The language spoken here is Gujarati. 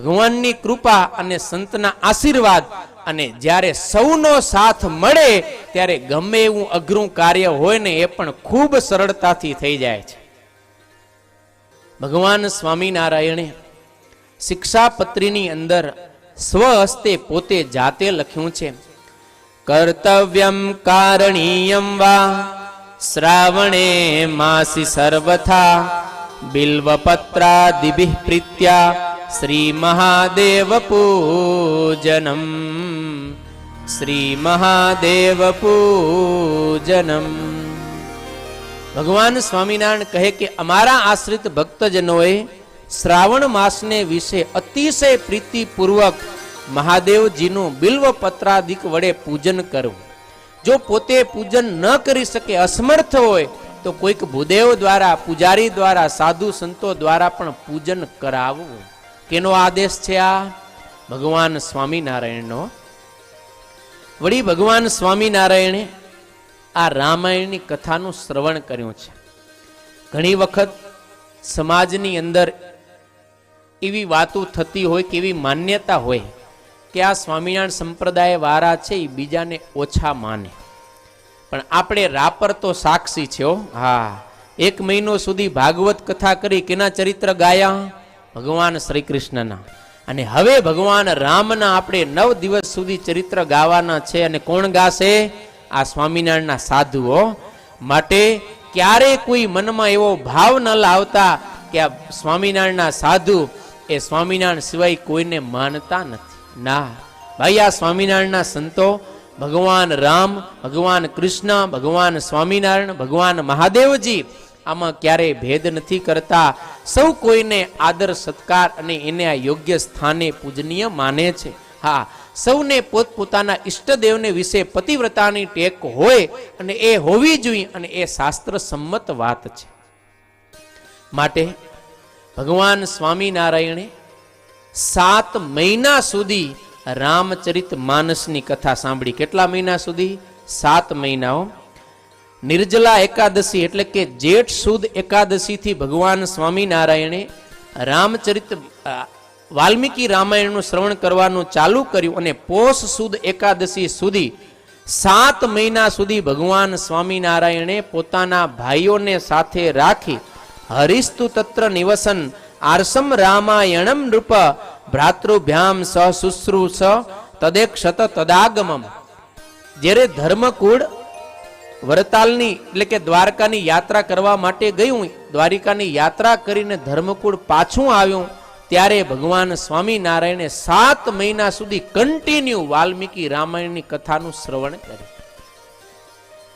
ભગવાનની કૃપા અને સંતના આશીર્વાદ અને જ્યારે સૌનો સાથ મળે ત્યારે ગમે એવું અઘરું કાર્ય હોય ને એ પણ ખૂબ સરળતાથી થઈ જાય છે. ભગવાન સ્વામિનારાયણે શિક્ષાપત્રીની અંદર સ્વહસ્તે પોતે જાતે લખ્યું છે, કર્તવ્યમ કારણીયમ વા શ્રાવણે માસી સર્વથા બિલ્વપત્રાદિભિ પ્રીત્યા શ્રી મહાદેવ પૂજનમ શ્રી મહાદેવ પૂજનમ. ભગવાન સ્વામિનારાયણ કહે કે અમારા આશ્રિત ભક્તજનોએ શ્રાવણ માસને વિશે અતિશય પ્રીતિપૂર્વક મહાદેવજીનું બિલ્વપત્રાદિક વડે પૂજન કરવું. જો પોતે પૂજન ન કરી શકે, અસમર્થ હોય, તો કોઈક ભૂદેવ દ્વારા, પૂજારી દ્વારા, સાધુ સંતો દ્વારા પણ પૂજન કરાવવું. કેનો આદેશ છે આ? ભગવાન સ્વામિનારાયણનો. વળી ભગવાન સ્વામિનારાયણે આ રામાયણની કથાનું શ્રવણ કર્યું છે. ઘણી વખત સમાજની અંદર એવી વાતો થતી હોય કે એવી માન્યતા હોય કે આ સ્વામિનારાયણ સંપ્રદાય વાળા છે એ બીજાને ઓછા માને. પણ આપણે રાપર તો સાક્ષી છે. હા, 1 મહિનો સુધી ભાગવત કથા કરી. કેના ચરિત્ર ગાયા? ભગવાન શ્રી કૃષ્ણના. અને હવે ભગવાન રામના આપણે 9 દિવસ સુધી ચરિત્ર ગાવાના છે. અને કોણ ગાશે? આ સ્વામિનારાયણના સાધુઓ. માટે ક્યારે કોઈ મનમાં એવો ભાવ ન લાવતા કે આ સ્વામિનારાયણના સાધુ એ સ્વામિનારાયણ સિવાય કોઈને માનતા નથી. ના ભાઈ, આ સ્વામિનારાયણના સંતો ભગવાન રામ, ભગવાન કૃષ્ણ, ભગવાન સ્વામિનારાયણ, ભગવાન મહાદેવજી આમાં ક્યારેય ભેદ નથી કરતા. સૌ કોઈને આદર સત્કાર અને એને આ યોગ્ય સ્થાને પૂજનીય માને છે. હા, સૌને પોતપોતાના ઈષ્ટદેવને વિશે પતિવ્રતાની ટેક હોય અને એ હોવી જોઈએ અને એ શાસ્ત્ર સંમત વાત છે. માટે ભગવાન સ્વામિનારાયણે 7 મહિના સુધી રામચરિત માનસની કથા સાંભળી. કેટલા મહિના સુધી? 7 મહિનાઓ. નિર્જલા એકાદશી એટલે કે જેઠ સુદ એકાદશી થી ભગવાન સ્વામિનારાયણે રામચરિત વાલ્મીકી રામાયણનું શ્રવણ કરવાનું ચાલુ કર્યું અને પોષ સુદ એકાદશી સુધી 7 મહિના સુધી ભગવાન સ્વામિનારાયણે પોતાના ભાઈઓને સાથે રાખી હરિસ્તુ તત્ર નિવસન આરસમ રામાયણમ નૃપ ભ્રાતૃભ્યામ સહ શુશ્રુષ તદેક્ષત તદાગમમ. જ્યારે ધર્મકુળ વરતાલની એટલે કે દ્વારકાની યાત્રા કરવા માટે ગયું, દ્વારિકાની યાત્રા કરીને ધર્મકુળ પાછું આવ્યું, ત્યારે ભગવાન સ્વામિનારાયણે 7 મહિના સુધી કન્ટિન્યુ વાલ્મીકી રામાયણની કથાનું શ્રવણ કર્યું.